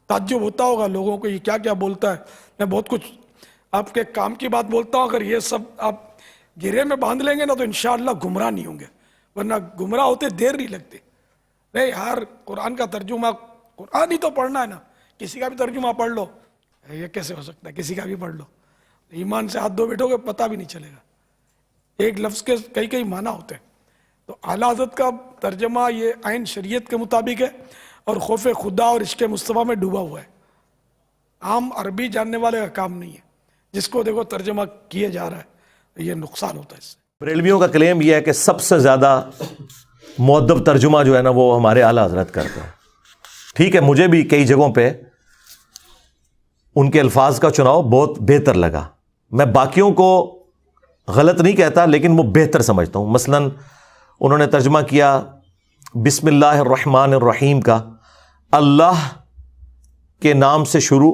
تعجب ہوتا ہوگا لوگوں کو یہ کیا کیا بولتا ہے. میں بہت کچھ آپ کے کام کی بات بولتا ہوں، اگر یہ سب آپ گرے میں باندھ لیں گے نا تو انشاءاللہ گمراہ نہیں ہوں گے، ورنہ گمراہ ہوتے دیر نہیں لگتی. نہیں یار، قرآن کا ترجمہ قرآن ہی تو پڑھنا ہے نا، کسی کا بھی ترجمہ پڑھ لو. یہ کیسے ہو سکتا ہے؟ کسی کا بھی پڑھ لو، ایمان سے ہاتھ دھو بیٹھو گے پتہ بھی نہیں چلے گا. ایک لفظ کے کئی معنی ہوتے ہیں. تو اعلیٰ حضرت کا ترجمہ یہ عین شریعت کے مطابق ہے اور خوف خدا اور عشق مصطفیٰ میں ڈوبا ہوا ہے. عام عربی جاننے والے کا کام نہیں ہے. جس کو دیکھو ترجمہ کیے جا رہا ہے، یہ نقصان ہوتا ہے اس سے. بریلویوں کا کلیم یہ ہے کہ سب سے زیادہ مؤدب ترجمہ جو ہے نا وہ ہمارے اعلیٰ حضرت کرتے ہیں. ٹھیک ہے، مجھے بھی کئی جگہوں پہ ان کے الفاظ کا چناؤ بہت بہتر لگا. میں باقیوں کو غلط نہیں کہتا لیکن وہ بہتر سمجھتا ہوں. مثلا انہوں نے ترجمہ کیا بسم اللہ الرحمن الرحیم کا، اللہ کے نام سے شروع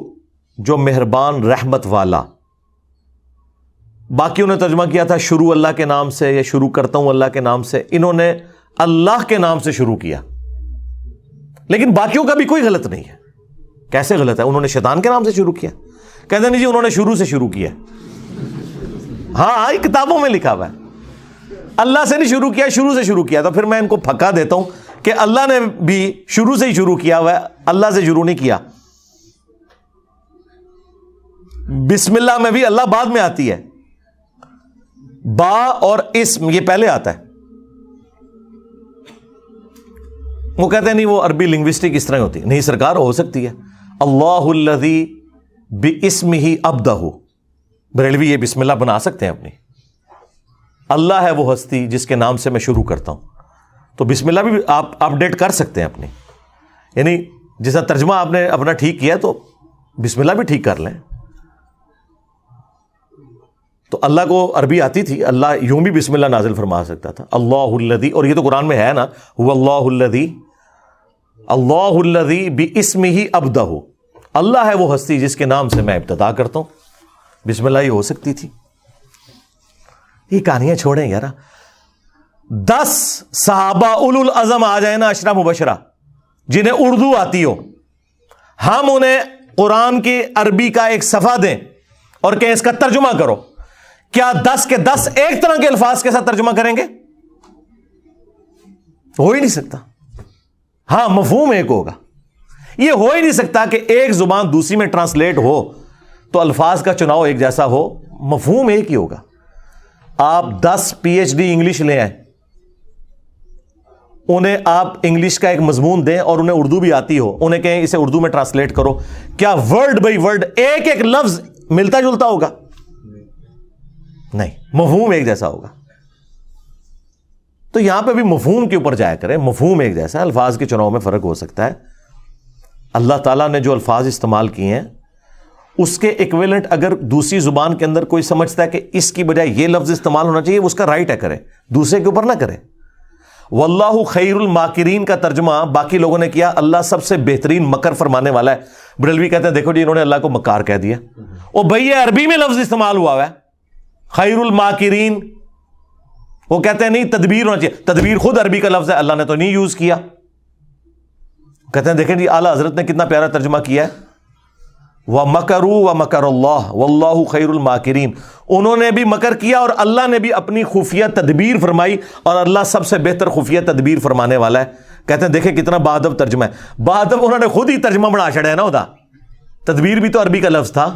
جو مہربان رحمت والا. باقیوں نے ترجمہ کیا تھا شروع اللہ کے نام سے یا شروع کرتا ہوں اللہ کے نام سے. انہوں نے اللہ کے نام سے شروع کیا، لیکن باقیوں کا بھی کوئی غلط نہیں ہے. کیسے غلط ہے؟ انہوں نے شیطان کے نام سے شروع کیا. کہتے نہیں جی انہوں نے شروع سے شروع کیا. ہاں کتابوں میں لکھا ہوا ہے اللہ سے نہیں شروع کیا، شروع سے شروع کیا. تو پھر میں ان کو پھکا دیتا ہوں کہ اللہ نے بھی شروع سے ہی شروع کیا ہوا ہے، اللہ سے شروع نہیں کیا. بسم اللہ میں بھی اللہ بعد میں آتی ہے، با اور اسم یہ پہلے آتا ہے. وہ کہتے ہیں نہیں وہ عربی لنگوسٹک اس طرح ہوتی ہے. نہیں سرکار، ہو سکتی ہے. اللہ الذی باسمہ ابدہ، بریلوی یہ بسم اللہ بنا سکتے ہیں اپنی. اللہ ہے وہ ہستی جس کے نام سے میں شروع کرتا ہوں. تو بسم اللہ بھی آپ اپڈیٹ کر سکتے ہیں اپنی، یعنی جیسا ترجمہ آپ نے اپنا ٹھیک کیا تو بسم اللہ بھی ٹھیک کر لیں. تو اللہ کو عربی آتی تھی، اللہ یوں بھی بسم اللہ نازل فرما سکتا تھا. اللہ الذی، اور یہ تو قرآن میں ہے نا، هو اللہ الذی، اللہ الذی باسمہ ابدہ، اللہ ہے وہ ہستی جس کے نام سے میں ابتدا کرتا ہوں. بسم اللہ یہ ہو سکتی تھی. یہ کہانیاں چھوڑیں یار. 10 صحابہ اولو العزم آ جائیں نا 10 مبشرہ جنہیں اردو آتی ہو، ہم انہیں قرآن کی عربی کا ایک صفحہ دیں اور کہ اس کا ترجمہ کرو، کیا 10 کے 10 ایک طرح کے الفاظ کے ساتھ ترجمہ کریں گے؟ ہو ہی نہیں سکتا. ہاں مفہوم ایک ہوگا. یہ ہو ہی نہیں سکتا کہ ایک زبان دوسری میں ٹرانسلیٹ ہو تو الفاظ کا چناؤ ایک جیسا ہو، مفہوم ایک ہی ہوگا. آپ 10 PhD انگلش لے آئیں، انہیں آپ انگلش کا ایک مضمون دیں اور انہیں اردو بھی آتی ہو، انہیں کہیں اسے اردو میں ٹرانسلیٹ کرو، کیا ورڈ بائی ورڈ ایک ایک لفظ ملتا جلتا ہوگا؟ نہیں، مفہوم ایک جیسا ہوگا. تو یہاں پہ بھی مفہوم کے اوپر جایا کریں. مفہوم ایک جیسا ہے، الفاظ کے چناؤ میں فرق ہو سکتا ہے. اللہ تعالیٰ نے جو الفاظ استعمال کیے ہیں اس کے ایکویلنٹ اگر دوسری زبان کے اندر کوئی سمجھتا ہے کہ اس کی بجائے یہ لفظ استعمال ہونا چاہیے، اس کا رائٹ ہے، کرے، دوسرے کے اوپر نہ کرے. واللہ خیر الماکرین کا ترجمہ باقی لوگوں نے کیا اللہ سب سے بہترین مکر فرمانے والا ہے. بریلوی کہتے ہیں دیکھو جی انہوں نے اللہ کو مکار کہہ دیا. او بھئی یہ عربی میں لفظ استعمال ہوا ہے خیر الماکرین. وہ کہتے ہیں نہیں تدبیر ہونا چاہیے. تدبیر خود عربی کا لفظ ہے، اللہ نے تو نہیں یوز کیا. کہتے ہیں دیکھیں جی اعلیٰ حضرت نے کتنا پیارا ترجمہ کیا ہے، وَمَكَرُوا وَمَكَرَ اللَّهُ وَاللَّهُ خَيْرُ الْمَاكِرِينَ. انہوں نے بھی مکر کیا اور اللہ نے بھی اپنی خفیہ تدبیر فرمائی اور اللہ سب سے بہتر خفیہ تدبیر فرمانے والا ہے. کہتے ہیں دیکھیں کتنا بادب ترجمہ ہے. بادب انہوں نے خود ہی ترجمہ بنا چھڑا ہے نا. ہوتا تدبیر بھی تو عربی کا لفظ تھا.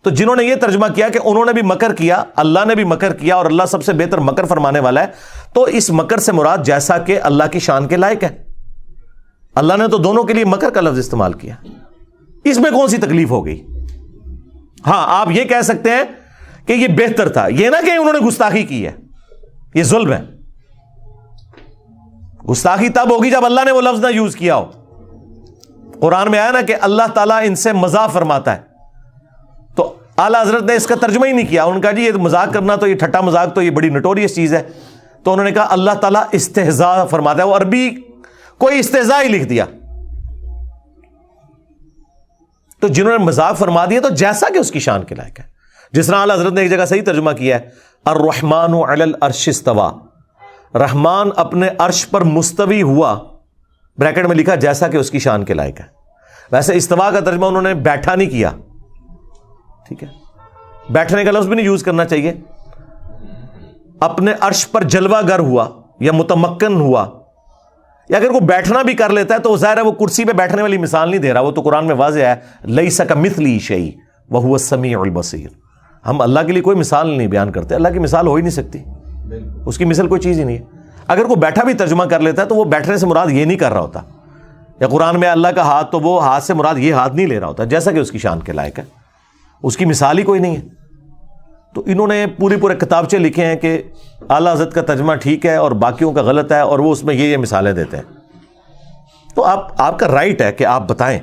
تو جنہوں نے یہ ترجمہ کیا کہ انہوں نے بھی مکر کیا، اللہ نے بھی مکر کیا اور اللہ سب سے بہتر مکر فرمانے والا ہے، تو اس مکر سے مراد جیسا کہ اللہ کی شان کے لائق ہے. اللہ نے تو دونوں کے لیے مکر کا لفظ استعمال کیا، اس میں کون سی تکلیف ہو گئی؟ ہاں آپ یہ کہہ سکتے ہیں کہ یہ بہتر تھا، یہ نہ کہ انہوں نے گستاخی کی ہے، یہ ظلم ہے. گستاخی تب ہوگی جب اللہ نے وہ لفظ نہ یوز کیا ہو. قرآن میں آیا نا کہ اللہ تعالیٰ ان سے مذاق فرماتا ہے، تو اعلیٰ حضرت نے اس کا ترجمہ ہی نہیں کیا. انہوں نے کہا جی یہ مذاق کرنا تو یہ ٹھٹا مذاق تو یہ بڑی نٹوریس چیز ہے. تو انہوں نے کہا اللہ تعالیٰ استہزاء فرماتا ہے. وہ عربی کوئی استہزاء ہی لکھ دیا. تو جنہوں نے مذاق فرما دیا تو جیسا کہ اس کی شان کے لائق ہے. جس طرح اعلیٰ حضرت نے ایک جگہ صحیح ترجمہ کیا ہے الرحمن علی العرش استوى، رحمان اپنے عرش پر مستوی ہوا. بریکٹ میں لکھا جیسا کہ اس کی شان کے لائق ہے. ویسے استوا کا ترجمہ انہوں نے بیٹھا نہیں کیا, ٹھیک ہے, بیٹھنے کا لفظ بھی نہیں یوز کرنا چاہیے. اپنے عرش پر جلوہ گر ہوا یا متمکن ہوا, یا اگر وہ بیٹھنا بھی کر لیتا ہے تو ظاہر ہے وہ کرسی پہ بیٹھنے والی مثال نہیں دے رہا, وہ تو قرآن میں واضح ہے لیس کمثلہ شیء وہو السمیع البصیر. ہم اللہ کے لیے کوئی مثال نہیں بیان کرتے, اللہ کی مثال ہو ہی نہیں سکتی, اس کی مثل کوئی چیز ہی نہیں ہے. اگر وہ بیٹھا بھی ترجمہ کر لیتا ہے تو وہ بیٹھنے سے مراد یہ نہیں کر رہا ہوتا, یا قرآن میں اللہ کا ہاتھ تو وہ ہاتھ سے مراد یہ ہاتھ نہیں لے رہا ہوتا, جیسا کہ اس کی شان کے لائق ہے, اس کی مثال ہی کوئی نہیں ہے. تو انہوں نے پورے کتابچے لکھے ہیں کہ اعلیٰ حضرت کا ترجمہ ٹھیک ہے اور باقیوں کا غلط ہے, اور وہ اس میں یہ مثالیں دیتے ہیں. تو آپ کا رائٹ ہے کہ آپ بتائیں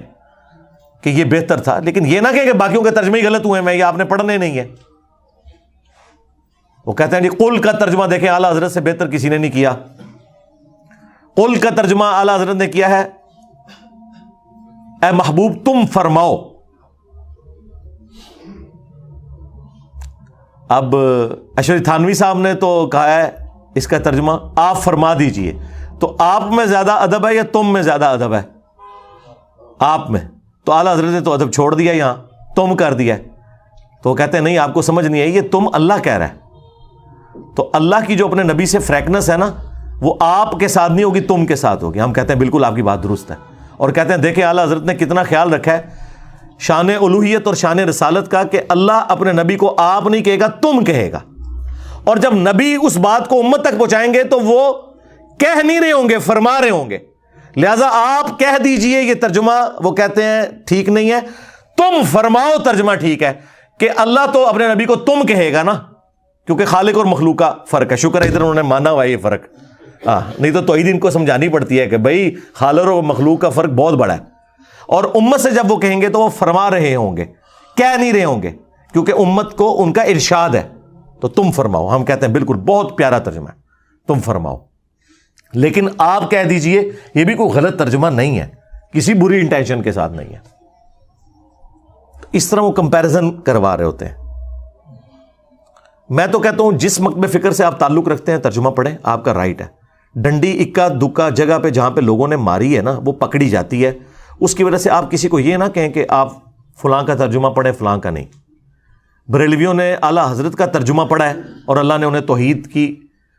کہ یہ بہتر تھا, لیکن یہ نہ کہیں کہ باقیوں کے ترجمے ہی غلط ہوئے ہیں, یہ آپ نے پڑھنے نہیں ہے. وہ کہتے ہیں جی قل کا ترجمہ دیکھیں اعلیٰ حضرت سے بہتر کسی نے نہیں کیا. قل کا ترجمہ اعلیٰ حضرت نے کیا ہے اے محبوب تم فرماؤ. اب اشرف تھانوی صاحب نے تو کہا ہے اس کا ترجمہ آپ فرما دیجئے, تو آپ میں زیادہ ادب ہے یا تم میں زیادہ ادب ہے؟ آپ میں. تو اعلیٰ حضرت نے تو ادب چھوڑ دیا, یہاں تم کر دیا. تو وہ کہتے ہیں نہیں آپ کو سمجھ نہیں آئی, یہ تم اللہ کہہ رہا ہے. تو اللہ کی جو اپنے نبی سے فریکنس ہے نا, وہ آپ کے ساتھ نہیں ہوگی, تم کے ساتھ ہوگی. ہم کہتے ہیں بالکل آپ کی بات درست ہے, اور کہتے ہیں دیکھیں اعلیٰ حضرت نے کتنا خیال رکھا ہے شان الوہیت اور شان رسالت کا, کہ اللہ اپنے نبی کو آپ نہیں کہے گا تم کہے گا, اور جب نبی اس بات کو امت تک پہنچائیں گے تو وہ کہہ نہیں رہے ہوں گے, فرما رہے ہوں گے. لہذا آپ کہہ دیجئے یہ ترجمہ وہ کہتے ہیں ٹھیک نہیں ہے, تم فرماؤ ترجمہ ٹھیک ہے, کہ اللہ تو اپنے نبی کو تم کہے گا نا, کیونکہ خالق اور مخلوق کا فرق ہے. شکر ہے ادھر انہوں نے مانا ہوا یہ فرق, نہیں تو توحید ان کو سمجھانی پڑتی ہے کہ بھائی خالق اور مخلوق کا فرق بہت بڑا ہے. اور امت سے جب وہ کہیں گے تو وہ فرما رہے ہوں گے, کہہ نہیں رہے ہوں گے, کیونکہ امت کو ان کا ارشاد ہے. تو تم فرماؤ, ہم کہتے ہیں بالکل بہت پیارا ترجمہ ہے, تم فرماؤ. لیکن آپ کہہ دیجئے یہ بھی کوئی غلط ترجمہ نہیں ہے, کسی بری انٹینشن کے ساتھ نہیں ہے. اس طرح وہ کمپیریزن کروا رہے ہوتے ہیں. میں تو کہتا ہوں جس مکتب فکر سے آپ تعلق رکھتے ہیں ترجمہ پڑھیں, آپ کا رائٹ ہے. ڈنڈی اکا دکا جگہ پہ جہاں پہ لوگوں نے ماری ہے نا, وہ پکڑی جاتی ہے. اس کی وجہ سے آپ کسی کو یہ نہ کہیں کہ آپ فلاں کا ترجمہ پڑھیں فلاں کا نہیں. بریلویوں نے اعلیٰ حضرت کا ترجمہ پڑھا ہے اور اللہ نے انہیں توحید کی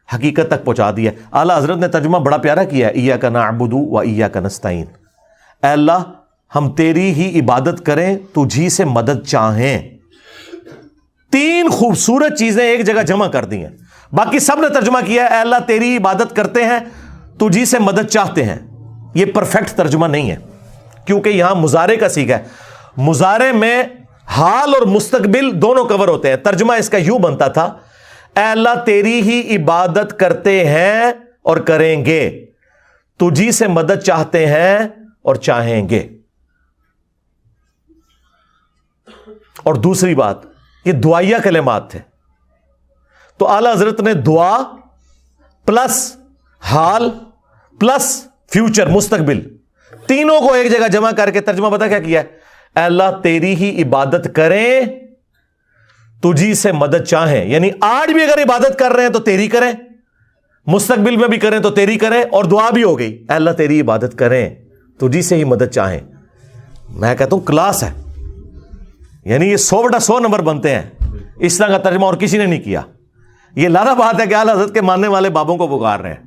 حقیقت تک پہنچا دیا. اعلیٰ حضرت نے ترجمہ بڑا پیارا کیا ہے, ایاک نعبد و ایاک نستعین. اے اللہ ہم تیری ہی عبادت کریں, تجھی سے مدد چاہیں. 3 خوبصورت چیزیں ایک جگہ جمع کر دی ہیں. باقی سب نے ترجمہ کیا ہے اے اللہ تیری عبادت کرتے ہیں, تجھی سے مدد چاہتے ہیں. یہ پرفیکٹ ترجمہ نہیں ہے, کیونکہ یہاں مضارع کا صیغہ ہے. مضارع میں حال اور مستقبل دونوں کور ہوتے ہیں. ترجمہ اس کا یوں بنتا تھا اے اللہ تیری ہی عبادت کرتے ہیں اور کریں گے, تجھی سے مدد چاہتے ہیں اور چاہیں گے. اور دوسری بات یہ دعائیہ کلمات تھے, تو اعلیٰ حضرت نے دعا پلس حال پلس فیوچر مستقبل تینوں کو ایک جگہ جمع کر کے ترجمہ پتہ کیا کیا ہے, اے اللہ تیری ہی عبادت کریں تجھی سے مدد چاہیں. یعنی آج بھی اگر عبادت کر رہے ہیں تو تیری کریں, مستقبل میں بھی کریں تو تیری کریں, اور دعا بھی ہو گئی اے اللہ تیری عبادت کریں تجھی سے ہی مدد چاہیں. میں کہتا ہوں کلاس ہے, یعنی یہ 100/100 نمبر بنتے ہیں. اس طرح کا ترجمہ اور کسی نے نہیں کیا. یہ لازم بات ہے کہ اعلیٰ حضرت کے ماننے والے بابوں کو پکار رہے ہیں,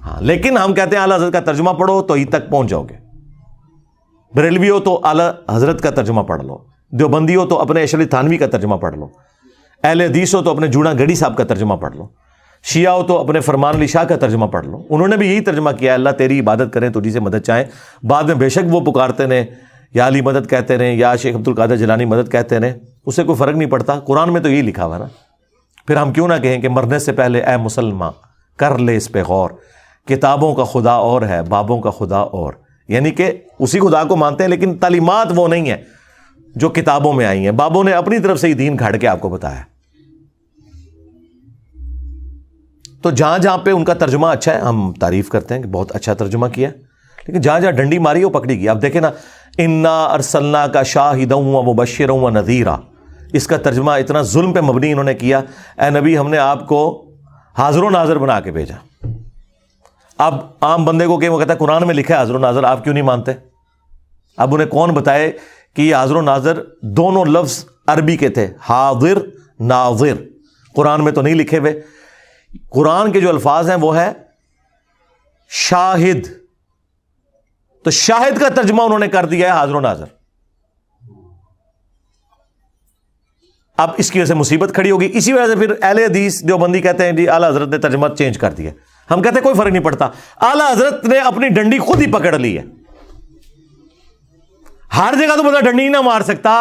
ہاں, لیکن ہم کہتے ہیں اعلیٰ حضرت کا ترجمہ پڑھو تو ہی تک پہنچ جاؤ گے. بریلوی ہو تو اعلیٰ حضرت کا ترجمہ پڑھ لو, دیوبندی ہو تو اپنے اشرف تھانوی کا ترجمہ پڑھ لو, اہل حدیث ہو تو اپنے جوڑا گڑی صاحب کا ترجمہ پڑھ لو, شیعہ ہو تو اپنے فرمان علی شاہ کا ترجمہ پڑھ لو. انہوں نے بھی یہی ترجمہ کیا اللہ تیری عبادت کریں تجھی سے مدد چاہیں. بعد میں بے شک وہ پکارتے رہے یا علی مدد کہتے رہے یا شیخ عبد القادر جیلانی مدد کہتے رہے, اس سے کوئی فرق نہیں پڑتا. قرآن میں تو یہی لکھا ہوا نا. پھر ہم کیوں نہ کہیں کہ مرنے سے پہلے اے مسلمان کر لے اس پہ غور, کتابوں کا خدا اور ہے بابوں کا خدا اور. یعنی کہ اسی خدا کو مانتے ہیں لیکن تعلیمات وہ نہیں ہیں جو کتابوں میں آئی ہیں. بابوں نے اپنی طرف سے ہی دین گھڑ کے آپ کو بتایا. تو جہاں جہاں پہ ان کا ترجمہ اچھا ہے ہم تعریف کرتے ہیں کہ بہت اچھا ترجمہ کیا, لیکن جہاں جہاں ڈنڈی ماری وہ پکڑی گئی. اب دیکھیں نا, انا ارسلنا کا شاہدا و مبشرا و نذیرا, اس کا ترجمہ اتنا ظلم پہ مبنی انہوں نے کیا, اے نبی ہم نے آپ کو حاضر و ناظر بنا کے بھیجا. اب عام بندے کو کہ وہ کہتا ہے قرآن میں لکھا ہے حاضر و ناظر، آپ کیوں نہیں مانتے؟ اب انہیں کون بتائے کہ یہ حاضر و ناظر دونوں لفظ عربی کے تھے، حاضر ناظر، قرآن میں تو نہیں لکھے ہوئے. قرآن کے جو الفاظ ہیں وہ ہے شاہد، تو شاہد کا ترجمہ انہوں نے کر دیا ہے حاضر و ناظر. اب اس کی وجہ سے مصیبت کھڑی ہوگی. اسی وجہ سے پھر اہل حدیث دیوبندی کہتے ہیں جی اعلیٰ حضرت نے ترجمہ چینج کر دیا. ہم کہتے ہیں کوئی فرق نہیں پڑتا، اعلیٰ حضرت نے اپنی ڈنڈی خود ہی پکڑ لی ہے. ہر جگہ تو بندہ ڈنڈی نہ مار سکتا.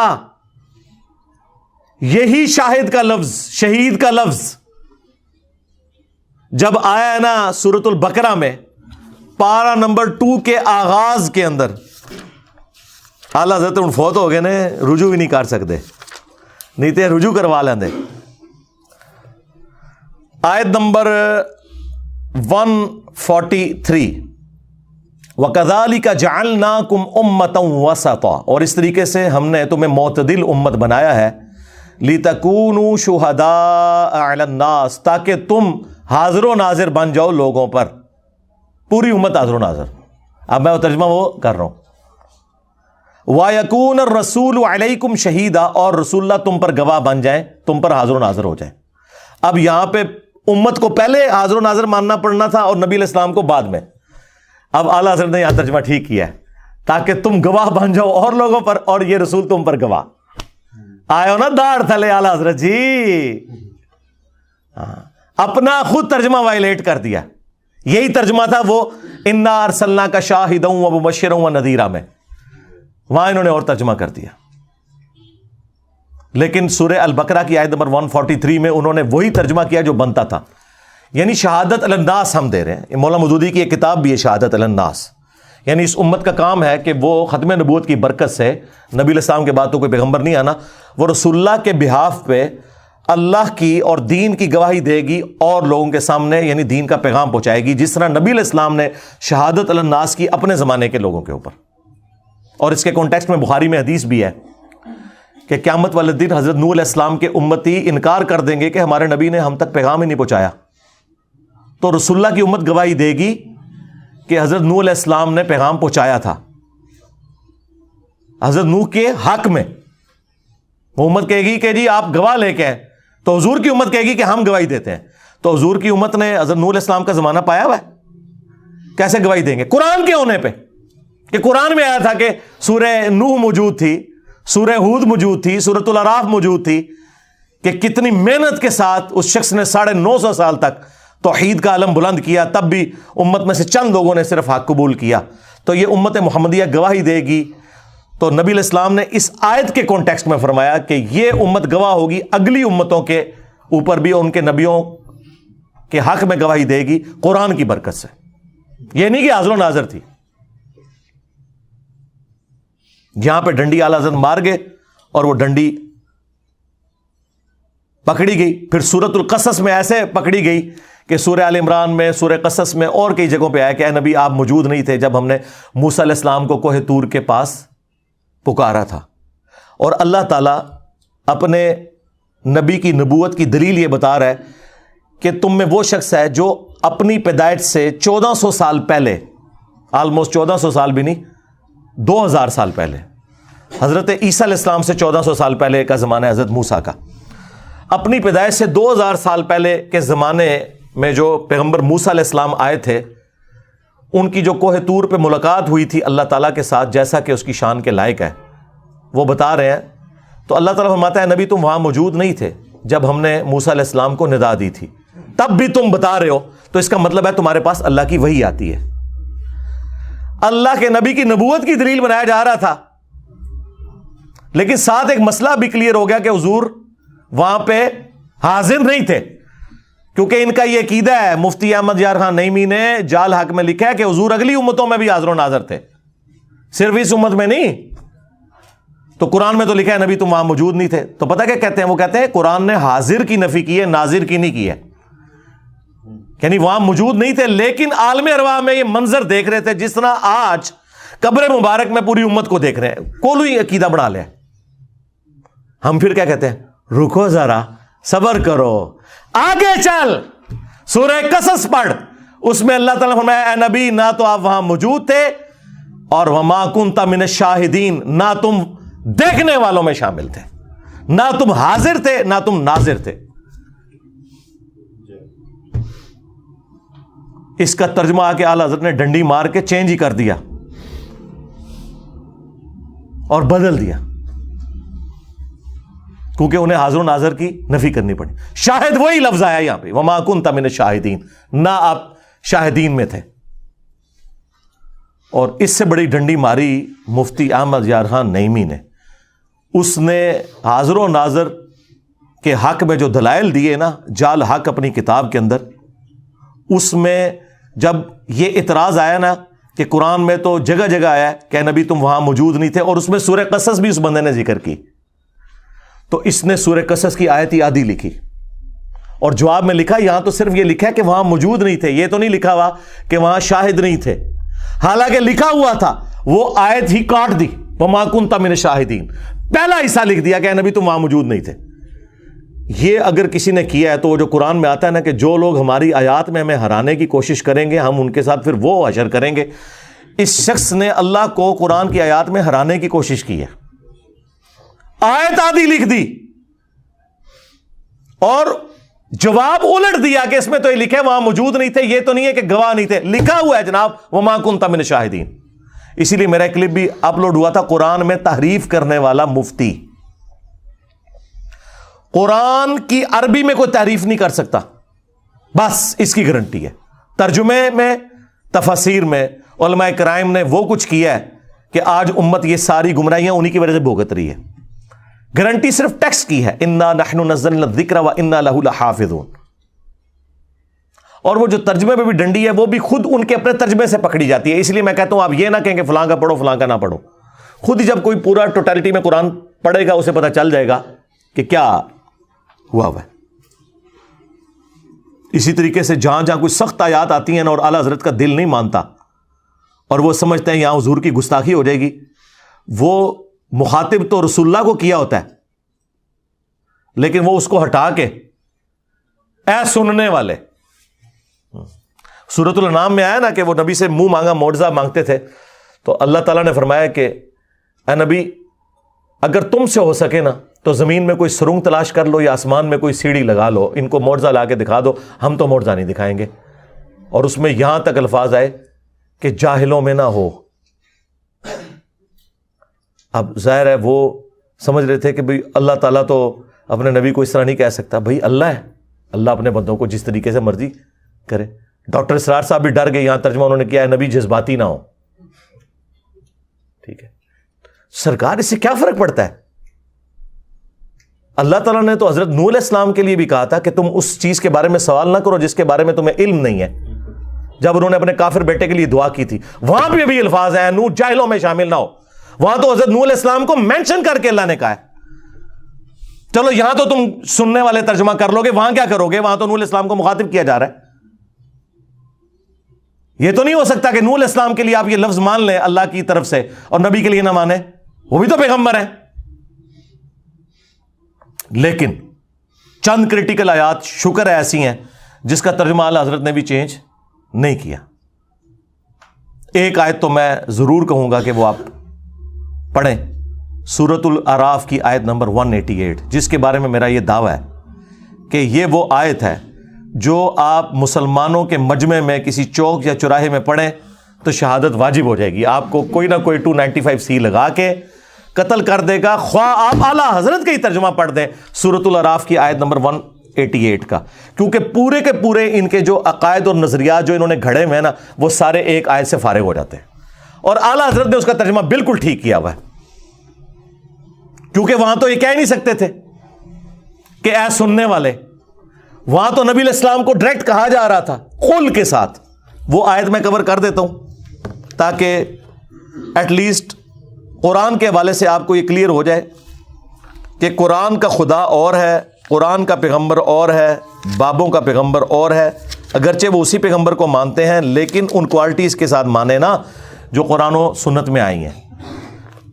یہی شاہد کا لفظ، شہید کا لفظ جب آیا ہے نا سورۃ البقرہ میں پارہ نمبر 2 کے آغاز کے اندر، اعلیٰ حضرت ان فوت ہو گئے نے، رجوع بھی نہیں کر سکتے، نہیں تو رجوع کروا لیں. آیت نمبر 143 وَكَذَلِكَ جَعَلْنَاكُمْ أُمَّةً وَسَطًا، اور اس طریقے سے ہم نے تمہیں معتدل امت بنایا ہے، لِتَكُونُوا شُهَدَاءَ عَلَى النَّاسِ، تاکہ تم حاضر و ناظر بن جاؤ لوگوں پر. پوری امت حاضر و ناظر. اب میں وہ ترجمہ وہ کر رہا ہوں. وَيَكُونَ الرَّسُولُ عَلَيْكُمْ شَهِيدًا، اور رسول اللہ تم پر گواہ بن جائیں، تم پر حاضر و ناظر ہو جائیں. اب یہاں پہ امت کو پہلے حاضر و ناظر ماننا پڑنا تھا اور نبی علیہ السلام کو بعد میں. اب اعلیٰ حضرت نے یہاں ترجمہ ٹھیک کیا ہے، تاکہ تم گواہ بن جاؤ اور لوگوں پر، اور یہ رسول تم پر گواہ. آئے ہو نا داڑھ تھلے اعلیٰ حضرت جی. اپنا خود ترجمہ وائلیٹ کر دیا. یہی ترجمہ تھا وہ انا ارسلناک شاہدا ومبشرا ونذیرا میں، وہاں انہوں نے اور ترجمہ کر دیا. لیکن سورہ البقرہ کی آیت نمبر 143 میں انہوں نے وہی ترجمہ کیا جو بنتا تھا، یعنی شہادت علی الناس ہم دے رہے ہیں. مولا مودودی کی ایک کتاب بھی ہے شہادت علی الناس، یعنی اس امت کا کام ہے کہ وہ ختم نبوت کی برکت سے، نبی علیہ السلام کے بعد تو کوئی پیغمبر نہیں آنا، وہ رسول اللہ کے بہاف پہ اللہ کی اور دین کی گواہی دے گی اور لوگوں کے سامنے یعنی دین کا پیغام پہنچائے گی، جس طرح نبی علیہ السلام نے شہادت علی الناس کی اپنے زمانے کے لوگوں کے اوپر. اور اس کے کانٹیکسٹ میں بخاری میں حدیث بھی ہے کہ قیامت والے دن حضرت نوح علیہ السلام کے امتی انکار کر دیں گے کہ ہمارے نبی نے ہم تک پیغام ہی نہیں پہنچایا، تو رسول اللہ کی امت گواہی دے گی کہ حضرت نوح علیہ السلام نے پیغام پہنچایا تھا. حضرت نوح کے حق میں وہ امت کہے گی کہ جی آپ گواہ لے کے ہیں، تو حضور کی امت کہے گی کہ ہم گواہی دیتے ہیں. تو حضور کی امت نے حضرت نوح علیہ السلام کا زمانہ پایا ہوا ہے، کیسے گواہی دیں گے؟ قرآن کے ہونے پہ، کہ قرآن میں آیا تھا کہ سورہ نوح موجود تھی، سورہ ہود موجود تھی، سورۃ الاعراف موجود تھی، کہ کتنی محنت کے ساتھ اس شخص نے 950 سال تک توحید کا علم بلند کیا، تب بھی امت میں سے چند لوگوں نے صرف حق قبول کیا. تو یہ امت محمدیہ گواہی دے گی. تو نبی علیہ السلام نے اس آیت کے کانٹیکسٹ میں فرمایا کہ یہ امت گواہ ہوگی اگلی امتوں کے اوپر بھی، ان کے نبیوں کے حق میں گواہی دے گی قرآن کی برکت سے. یہ نہیں کہ حاضر و ناظر تھی. یہاں پہ ڈنڈی اعلیٰ حضرت مار گئے اور وہ ڈنڈی پکڑی گئی. پھر سورۃ القصص میں ایسے پکڑی گئی کہ سورہ آل عمران میں، سورہ قصص میں اور کئی جگہوں پہ آیا کہ اے نبی آپ موجود نہیں تھے جب ہم نے موسیٰ علیہ السلام کو کوہ طور کے پاس پکارا تھا. اور اللہ تعالیٰ اپنے نبی کی نبوت کی دلیل یہ بتا رہا ہے کہ تم میں وہ شخص ہے جو اپنی پیدائش سے 1400 سال پہلے، آلموسٹ 1400 سال بھی نہیں، 2000 سال پہلے، حضرت عیسیٰ علیہ السلام سے 1400 سال پہلے کا زمانہ ہے حضرت موسیٰ کا. اپنی پیدائش سے 2000 سال پہلے کے زمانے میں جو پیغمبر موسیٰ علیہ السلام آئے تھے، ان کی جو کوہ طور پہ ملاقات ہوئی تھی اللہ تعالیٰ کے ساتھ، جیسا کہ اس کی شان کے لائق ہے، وہ بتا رہے ہیں. تو اللہ تعالیٰ فرماتا ہے نبی تم وہاں موجود نہیں تھے جب ہم نے موسیٰ علیہ السلام کو ندا دی تھی، تب بھی تم بتا رہے ہو، تو اس کا مطلب ہے تمہارے پاس اللہ کی وحی آتی ہے. اللہ کے نبی کی نبوت کی دلیل بنایا جا رہا تھا، لیکن ساتھ ایک مسئلہ بھی کلیئر ہو گیا کہ حضور وہاں پہ حاضر نہیں تھے، کیونکہ ان کا یہ عقیدہ ہے. مفتی احمد یار خان نعیمی نے جال حق میں لکھا ہے کہ حضور اگلی امتوں میں بھی حاضر و ناظر تھے، صرف اس امت میں نہیں. تو قرآن میں تو لکھا ہے نبی تم وہاں موجود نہیں تھے. تو پتہ کیا کہتے ہیں؟ وہ کہتے ہیں قرآن نے حاضر کی نفی کی ہے، ناظر کی نہیں کی ہے. یعنی وہاں موجود نہیں تھے لیکن عالم ارواح میں یہ منظر دیکھ رہے تھے، جس طرح آج قبر مبارک میں پوری امت کو دیکھ رہے ہیں. کوئی عقیدہ بنا لیا. ہم پھر کیا کہتے ہیں؟ رکو ذرا، صبر کرو، آگے چل، سورہ قصص پڑھ، اس میں اللہ تعالیٰ نے فرمایا اے نبی نہ تو آپ وہاں موجود تھے اور وما کنت من الشاہدین، نہ تم دیکھنے والوں میں شامل تھے، نہ تم حاضر تھے نہ تم ناظر تھے۔ اس کا ترجمہ آ کے اعلیٰ حضرت نے ڈنڈی مار کے چینج ہی کر دیا اور بدل دیا، کیونکہ انہیں حاضر و ناظر کی نفی کرنی پڑی۔ شاہد وہی لفظ آیا یہاں پہ، وما کنت من الشاہدین، نہ آپ شاہدین میں تھے۔ اور اس سے بڑی ڈنڈی ماری مفتی احمد یار خان نعیمی نے، اس نے حاضر و ناظر کے حق میں جو دلائل دیے نا جال حق اپنی کتاب کے اندر، اس میں جب یہ اعتراض آیا نا کہ قرآن میں تو جگہ جگہ آیا کہ نبی تم وہاں موجود نہیں تھے، اور اس میں سورہ قصص بھی اس بندے نے ذکر کی، تو اس نے سورہ قصص کی آیت آدھی لکھی اور جواب میں لکھا یہاں تو صرف یہ لکھا ہے کہ وہاں موجود نہیں تھے، یہ تو نہیں لکھا ہوا کہ وہاں شاہد نہیں تھے، حالانکہ لکھا ہوا تھا وہ آیت ہی کاٹ دی، وما کنت من الشاہدین، پہلا حصہ لکھ دیا کہ نبی تم وہاں موجود نہیں تھے۔ یہ اگر کسی نے کیا ہے تو جو قرآن میں آتا ہے نا کہ جو لوگ ہماری آیات میں ہمیں ہرانے کی کوشش کریں گے ہم ان کے ساتھ پھر وہ حشر کریں گے، اس شخص نے اللہ کو قرآن کی آیات میں ہرانے کی کوشش کی ہے، آیت آدھی لکھ دی اور جواب الٹ دیا کہ اس میں تو یہ لکھے وہاں موجود نہیں تھے، یہ تو نہیں ہے کہ گواہ نہیں تھے، لکھا ہوا ہے جناب وما کنت من الشاہدین۔ اسی لیے میرا کلپ بھی اپلوڈ ہوا تھا، قرآن میں تحریف کرنے والا مفتی، قرآن کی عربی میں کوئی تحریف نہیں کر سکتا، بس اس کی گارنٹی ہے۔ ترجمے میں، تفاسیر میں علماء کرام نے وہ کچھ کیا ہے کہ آج امت یہ ساری گمراہیاں انہی کی وجہ سے بھگت رہی ہے۔ گارنٹی صرف ٹیکسٹ کی ہے، انا نحن نزلنا الذکر وانا لہ لحافظون، اور وہ جو ترجمے میں بھی ڈنڈی ہے وہ بھی خود ان کے اپنے ترجمے سے پکڑی جاتی ہے۔ اس لیے میں کہتا ہوں آپ یہ نہ کہیں کہ فلاں کا پڑھو فلاں کا نہ پڑھو، خود ہی جب کوئی پورا ٹوٹالٹی میں قرآن پڑھے گا اسے پتہ چل جائے گا کہ کیا ہوا ہے۔ اسی طریقے سے جہاں جہاں کوئی سخت آیات آتی ہیں نا اور اعلیٰ حضرت کا دل نہیں مانتا اور وہ سمجھتے ہیں یہاں حضور کی گستاخی ہو جائے گی، وہ مخاطب تو رسول اللہ کو کیا ہوتا ہے، لیکن وہ اس کو ہٹا کے اے سننے والے، سورۃ الانعام میں آیا نا کہ وہ نبی سے منہ مانگا معجزہ مانگتے تھے، تو اللہ تعالیٰ نے فرمایا کہ اے نبی اگر تم سے ہو سکے نا تو زمین میں کوئی سرنگ تلاش کر لو یا آسمان میں کوئی سیڑھی لگا لو، ان کو معجزہ لا کے دکھا دو، ہم تو معجزہ نہیں دکھائیں گے۔ اور اس میں یہاں تک الفاظ آئے کہ جاہلوں میں نہ ہو۔ اب ظاہر ہے وہ سمجھ رہے تھے کہ بھئی اللہ تعالیٰ تو اپنے نبی کو اس طرح نہیں کہہ سکتا، بھئی اللہ ہے، اللہ اپنے بندوں کو جس طریقے سے مرضی کرے۔ ڈاکٹر اسرار صاحب بھی ڈر گئے، یہاں ترجمہ انہوں نے کیا ہے نبی جذباتی نہ ہو۔ ٹھیک ہے سرکار، اس سے کیا فرق پڑتا ہے؟ اللہ تعالیٰ نے تو حضرت نوح علیہ السلام کے لیے بھی کہا تھا کہ تم اس چیز کے بارے میں سوال نہ کرو جس کے بارے میں تمہیں علم نہیں ہے، جب انہوں نے اپنے کافر بیٹے کے لیے دعا کی تھی، وہاں بھی ابھی الفاظ ہیں نوح جاہلوں میں شامل نہ ہو، وہاں تو حضرت نوح علیہ السلام کو مینشن کر کے اللہ نے کہا ہے۔ چلو یہاں تو تم سننے والے ترجمہ کر لو گے، وہاں کیا کرو گے؟ وہاں تو نوح علیہ السلام کو مخاطب کیا جا رہا ہے۔ یہ تو نہیں ہو سکتا کہ نوح علیہ السلام کے لیے آپ یہ لفظ مان لیں اللہ کی طرف سے اور نبی کے لیے نہ مانیں، وہ بھی تو پیغمبر ہیں۔ لیکن چند کریٹیکل آیات شکر ہے ایسی ہیں جس کا ترجمہ اعلیٰ حضرت نے بھی چینج نہیں کیا۔ ایک آیت تو میں ضرور کہوں گا کہ وہ آپ پڑھیں، سورۃ الاعراف کی آیت نمبر 188، جس کے بارے میں میرا یہ دعویٰ ہے کہ یہ وہ آیت ہے جو آپ مسلمانوں کے مجمع میں کسی چوک یا چوراہے میں پڑھیں تو شہادت واجب ہو جائے گی، آپ کو کوئی نہ کوئی 295C لگا کے قتل کر دے گا، خواہ آپ اعلیٰ حضرت کا ہی ترجمہ پڑھ دیں سورۃ الاعراف کی آیت نمبر 188 کا، کیونکہ پورے کے پورے ان کے جو عقائد اور نظریات جو انہوں نے گھڑے ہوئے ہیں نا وہ سارے ایک آیت سے فارغ ہو جاتے ہیں، اور اعلیٰ حضرت نے اس کا ترجمہ بالکل ٹھیک کیا ہوا ہے، کیونکہ وہاں تو یہ کہہ نہیں سکتے تھے کہ اے سننے والے، وہاں تو نبی علیہ السلام کو ڈائریکٹ کہا جا رہا تھا قل کے ساتھ۔ وہ آیت میں کور کر دیتا ہوں تاکہ ایٹ لیسٹ قرآن کے حوالے سے آپ کو یہ کلیئر ہو جائے کہ قرآن کا خدا اور ہے، قرآن کا پیغمبر اور ہے، بابوں کا پیغمبر اور ہے، اگرچہ وہ اسی پیغمبر کو مانتے ہیں لیکن ان کوالٹیز کے ساتھ مانے نا جو قرآن و سنت میں آئی ہیں۔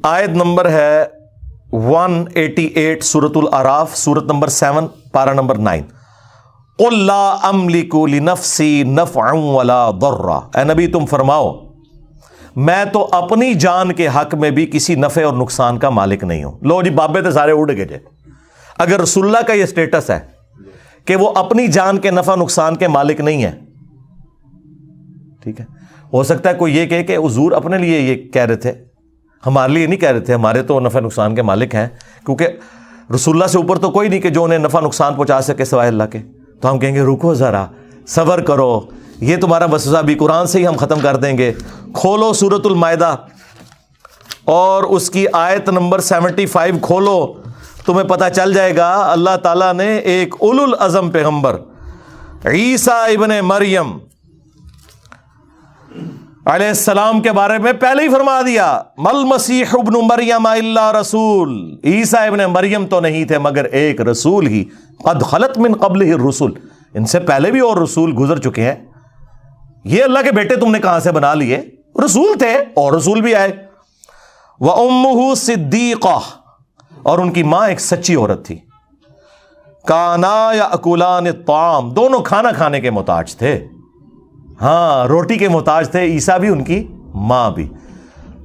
آیت نمبر ہے 188 سورۃ الاعراف، سورت نمبر 7 پارہ نمبر 9، قل لا املک لنفسی نفعا ولا ضرا، اے نبی تم فرماؤ میں تو اپنی جان کے حق میں بھی کسی نفع اور نقصان کا مالک نہیں ہوں۔ لو جی بابے تو سارے اڑ گئے جے۔ اگر رسول اللہ کا یہ سٹیٹس ہے کہ وہ اپنی جان کے نفع نقصان کے مالک نہیں ہے، ٹھیک ہے، ہو سکتا ہے کوئی یہ کہے کہ حضور اپنے لیے یہ کہہ رہے تھے، ہمارے لیے نہیں کہہ رہے تھے، ہمارے تو نفع نقصان کے مالک ہیں، کیونکہ رسول اللہ سے اوپر تو کوئی نہیں کہ جو انہیں نفع نقصان پہنچا سکے سوائے اللہ کے۔ تو ہم کہیں گے رکو ذرا، صبر کرو، یہ تمہارا وسوسہ بھی قرآن سے ہی ہم ختم کر دیں گے۔ کھولو سورۃ المائدہ اور اس کی آیت نمبر 75 کھولو، تمہیں پتہ چل جائے گا اللہ تعالیٰ نے ایک اولو العزم پیغمبر عیسیٰ ابن مریم علیہ السلام کے بارے میں پہلے ہی فرما دیا، مل مسیح ابن مریم الا رسول، عیسیٰ ابن مریم تو نہیں تھے مگر ایک رسول ہی، قد خلت من قبلہ الرسل، ان سے پہلے بھی اور رسول گزر چکے ہیں۔ یہ اللہ کے بیٹے تم نے کہاں سے بنا لیے؟ رسول تھے اور رسول بھی آئے۔ وَأُمُّهُ صِدِّيقَةٌ، اور ان کی ماں ایک سچی عورت تھی۔ كَانَا يَأْكُلَانِ الطَّعَامَ، دونوں کھانا کھانے کے محتاج تھے، ہاں روٹی کے محتاج تھے، عیسیٰ بھی ان کی ماں بھی۔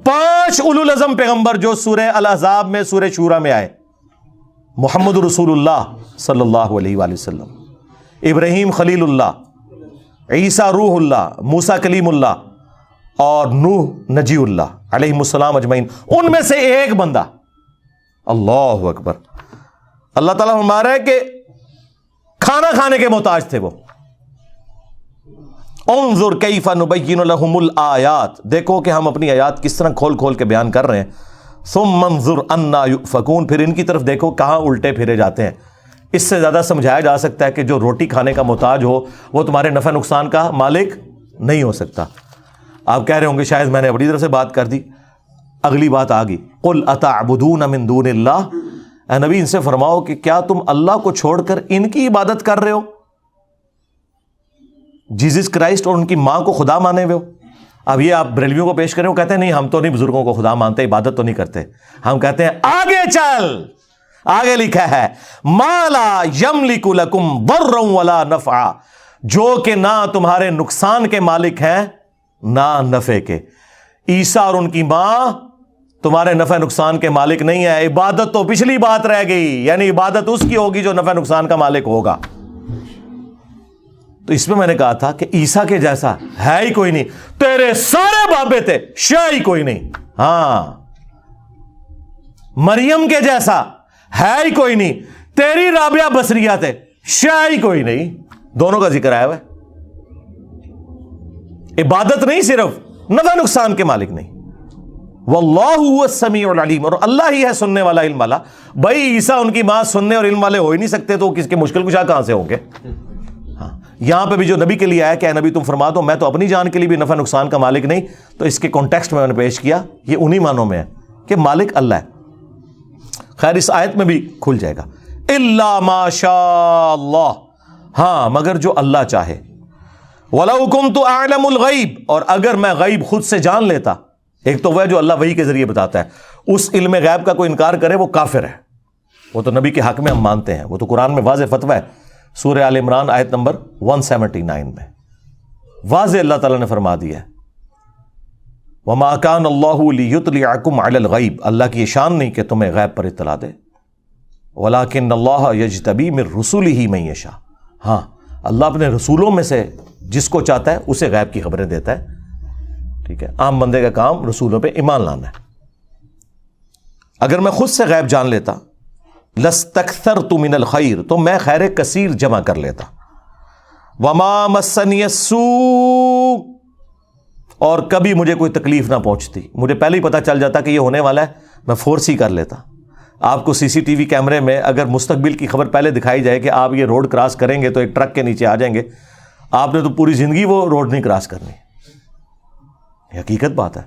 5 اولو العزم پیغمبر جو سورہ الاحزاب میں سورہ شورى میں آئے، محمد رسول اللہ صلی اللہ علیہ وآلہ وسلم، ابراہیم خلیل اللہ، عیسیٰ روح اللہ، موسیٰ کلیم اللہ اور نوح نجی اللہ علیہ السلام اجمعین، ان میں سے ایک بندہ، اللہ اکبر، اللہ تعالیٰ فرما رہا ہے کہ کھانا کھانے کے محتاج تھے وہ۔ انظر کیف نبین لہم الآیات، دیکھو کہ ہم اپنی آیات کس طرح کھول کھول کے بیان کر رہے ہیں۔ ثم انظر انا یؤفکون، پھر ان کی طرف دیکھو کہاں الٹے پھرے جاتے ہیں۔ اس سے زیادہ سمجھایا جا سکتا ہے کہ جو روٹی کھانے کا محتاج ہو وہ تمہارے نفع نقصان کا مالک نہیں ہو سکتا۔ آپ کہہ رہے ہوں گے شاید میں نے اپنی طرف سے بات کر دی، اگلی بات آ گئی، قل اتعبدون من دون اللہ، اے نبی ان سے فرماؤ کہ کیا تم اللہ کو چھوڑ کر ان کی عبادت کر رہے ہو؟ جیزس کرائسٹ اور ان کی ماں کو خدا مانے ہوئے ہو۔ اب یہ آپ بریلویوں کو پیش کریں، وہ کہتے ہیں نہیں ہم تو نہیں بزرگوں کو خدا مانتے، عبادت تو نہیں کرتے۔ ہم کہتے ہیں آگے چل، آگے لکھا ہے ما لا یملک لکم ضرا ولا نفعا، جو کہ نہ تمہارے نقصان کے مالک ہیں نہ نفع کے۔ عیسیٰ اور ان کی ماں تمہارے نفع نقصان کے مالک نہیں ہے۔ عبادت تو پچھلی بات رہ گئی، یعنی عبادت اس کی ہوگی جو نفع نقصان کا مالک ہوگا۔ تو اس میں میں نے کہا تھا کہ عیسیٰ کے جیسا ہے ہی کوئی نہیں، تیرے سارے بابے تھے شاہ ہی کوئی نہیں، ہاں مریم کے جیسا ہے ہی کوئی نہیں، تیری رابعہ بصریہ تھے شاہ ہی کوئی نہیں۔ دونوں کا ذکر آیا ہوا ہے۔ عبادت نہیں، صرف نفع نقصان کے مالک نہیں۔ واللہ هو السمیع العلیم، اور اللہ ہی ہے سننے والا علم والا۔ بھائی عیسیٰ ان کی ماں سننے اور علم والے ہو ہی نہیں سکتے تو کس کے مشکل کشا کہاں سے ہوں گے؟ ہاں یہاں پہ بھی جو نبی کے لیے آیا کہ اے نبی تم فرما دو میں تو اپنی جان کے لیے بھی نفع نقصان کا مالک نہیں، تو اس کے کانٹیکسٹ میں نے پیش کیا، یہ انہی معنوں میں ہے کہ مالک اللہ ہے۔ خیر اس آیت میں بھی کھل جائے گا، الا ما شاء اللہ، ہاں مگر جو اللہ چاہے۔ وَلَوْ كُنْتُ أَعْلَمُ الْغَيْبِ، اور اگر میں غیب خود سے جان لیتا، ایک تو وہ ہے جو اللہ وحی کے ذریعے بتاتا ہے، اس علم غیب کا کوئی انکار کرے وہ کافر ہے، وہ تو نبی کے حق میں ہم مانتے ہیں، وہ تو قرآن میں واضح فتویٰ ہے، سورہ آل عمران آیت نمبر 179 میں واضح اللہ تعالیٰ نے فرما دیا ہے، وَمَا كَانَ اللَّهُ لِيُطْلِعَكُمْ عَلَى الْغَيْبِ، اللہ کی یہ شان نہیں کہ تمہیں غیب پر اطلاع دے، وَلَكِنَّ اللَّهَ يَجْتَبِي مِن رُسُلِهِ مَن يَشَاءُ، ہاں اللہ اپنے رسولوں میں سے جس کو چاہتا ہے اسے غیب کی خبریں دیتا ہے، ٹھیک ہے۔ عام بندے کا کام رسولوں پہ ایمان لانا ہے۔ اگر میں خود سے غیب جان لیتا، لَسْتَكْثَرْتُ مِنَ الْخَيْرِ، تو میں خیر کثیر جمع کر لیتا، وَمَا مَسَّنِيَ السُّوءُ، اور کبھی مجھے کوئی تکلیف نہ پہنچتی، مجھے پہلے ہی پتہ چل جاتا کہ یہ ہونے والا ہے، میں فورس ہی کر لیتا۔ آپ کو سی سی ٹی وی کیمرے میں اگر مستقبل کی خبر پہلے دکھائی جائے کہ آپ یہ روڈ کراس کریں گے تو ایک ٹرک کے نیچے آ جائیں گے، آپ نے تو پوری زندگی وہ روڈ نہیں کراس کرنی، یہ حقیقت بات ہے۔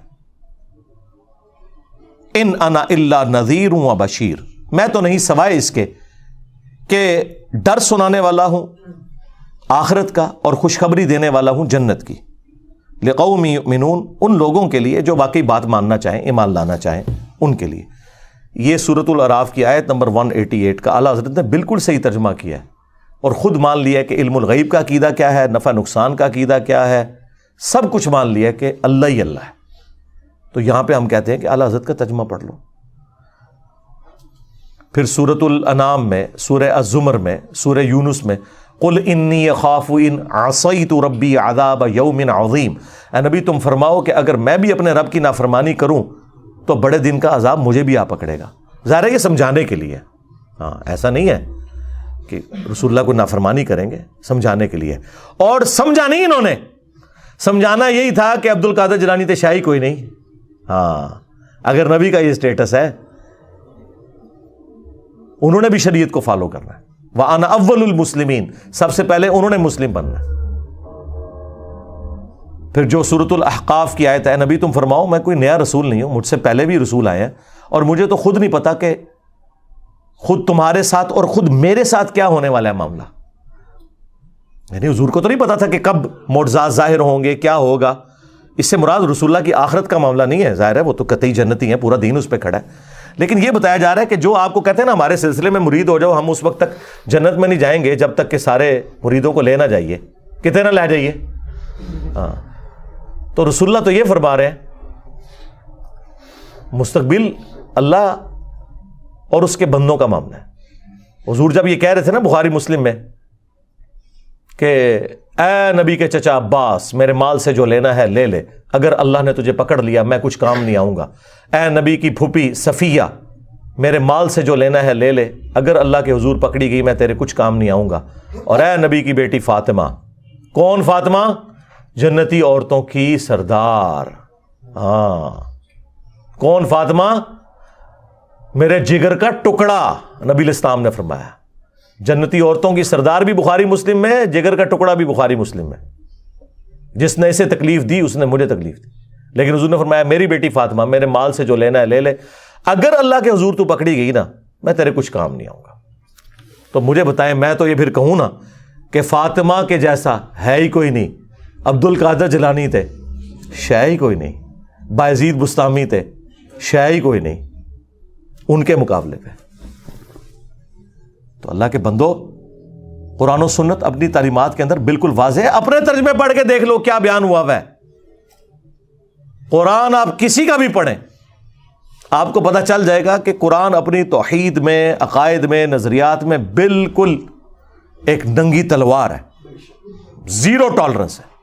ان انا الا نذیر و بشیر، میں تو نہیں سوائے اس کے کہ ڈر سنانے والا ہوں آخرت کا اور خوشخبری دینے والا ہوں جنت کی، لقوم یؤمنون، ان لوگوں کے لیے جو واقعی بات ماننا چاہیں، ایمان لانا چاہیں، ان کے لیے۔ یہ سورۃ الاعراف کی آیت نمبر 188 کا اعلیٰ حضرت نے بالکل صحیح ترجمہ کیا ہے، اور خود مان لیا کہ علم الغیب کا عقیدہ کیا ہے, نفع نقصان کا عقیدہ کیا ہے, سب کچھ مان لیا کہ اللہ ہی اللہ ہے. تو یہاں پہ ہم کہتے ہیں کہ اعلیٰ حضرت کا ترجمہ پڑھ لو. پھر سورۃ الانعام میں, سورہ الزمر میں, سورہ یونس میں قل انی اخاف ان عصیت ربی عذاب یوم عظیم, اے نبی تم فرماؤ کہ اگر میں بھی اپنے رب کی نافرمانی کروں تو بڑے دن کا عذاب مجھے بھی آ پکڑے گا. ظاہر ہے یہ سمجھانے کے لیے, ہاں ایسا نہیں ہے کہ رسول اللہ کو نافرمانی کریں گے, سمجھانے کے لیے. اور سمجھا نہیں انہوں نے, سمجھانا یہی تھا کہ عبد القادر جیلانی تے شاہی کوئی نہیں. ہاں اگر نبی کا یہ اسٹیٹس ہے انہوں نے بھی شریعت کو فالو کرنا ہے. وَأَنَا أَوَّلُ الْمُسْلِمِينَ, سب سے پہلے انہوں نے مسلم بننا ہے. پھر جو سورۃ الاحقاف کی آیت ہے, نبی تم فرماؤ میں کوئی نیا رسول نہیں ہوں, مجھ سے پہلے بھی رسول آئے ہیں اور مجھے تو خود نہیں پتا کہ خود تمہارے ساتھ اور خود میرے ساتھ کیا ہونے والا ہے معاملہ. یعنی حضور کو تو نہیں پتا تھا کہ کب معجزات ظاہر ہوں گے, کیا ہوگا. اس سے مراد رسول اللہ کی آخرت کا معاملہ نہیں ہے, ظاہر ہے وہ تو قطعی جنتی ہیں, پورا دین اس پہ کھڑا ہے. لیکن یہ بتایا جا رہا ہے کہ جو آپ کو کہتے ہیں نا ہمارے سلسلے میں مرید ہو جاؤ, ہم اس وقت تک جنت میں نہیں جائیں گے جب تک کہ سارے مریدوں کو لے نہ جائیے, کتنے نہ لے جائیے. ہاں تو رسول اللہ تو یہ فرما رہے ہیں مستقبل اللہ اور اس کے بندوں کا معاملہ ہے. حضور جب یہ کہہ رہے تھے نا بخاری مسلم میں کہ اے نبی کے چچا عباس میرے مال سے جو لینا ہے لے لے, اگر اللہ نے تجھے پکڑ لیا میں کچھ کام نہیں آؤں گا. اے نبی کی پھوپھی صفیہ میرے مال سے جو لینا ہے لے لے, اگر اللہ کے حضور پکڑی گئی میں تیرے کچھ کام نہیں آؤں گا. اور اے نبی کی بیٹی فاطمہ, کون فاطمہ؟ جنتی عورتوں کی سردار. ہاں کون فاطمہ؟ میرے جگر کا ٹکڑا, نبی الاسلام نے فرمایا. جنتی عورتوں کی سردار بھی بخاری مسلم میں, جگر کا ٹکڑا بھی بخاری مسلم میں. جس نے اسے تکلیف دی اس نے مجھے تکلیف دی. لیکن حضور نے فرمایا میری بیٹی فاطمہ میرے مال سے جو لینا ہے لے لے, اگر اللہ کے حضور تو پکڑی گئی نا میں تیرے کچھ کام نہیں آؤں گا. تو مجھے بتائیں, میں تو یہ پھر کہوں نا کہ فاطمہ کے جیسا ہے ہی کوئی نہیں. عبد القادر جیلانی تھے, شے ہی کوئی نہیں. بایزید بستامی تھے, شے ہی کوئی نہیں ان کے مقابلے پہ. تو اللہ کے بندو, قرآن و سنت اپنی تعلیمات کے اندر بالکل واضح ہے. اپنے ترجمے پڑھ کے دیکھ لو کیا بیان ہوا ہے. قرآن آپ کسی کا بھی پڑھیں آپ کو پتہ چل جائے گا کہ قرآن اپنی توحید میں, عقائد میں, نظریات میں بالکل ایک ننگی تلوار ہے, زیرو ٹالرنس ہے.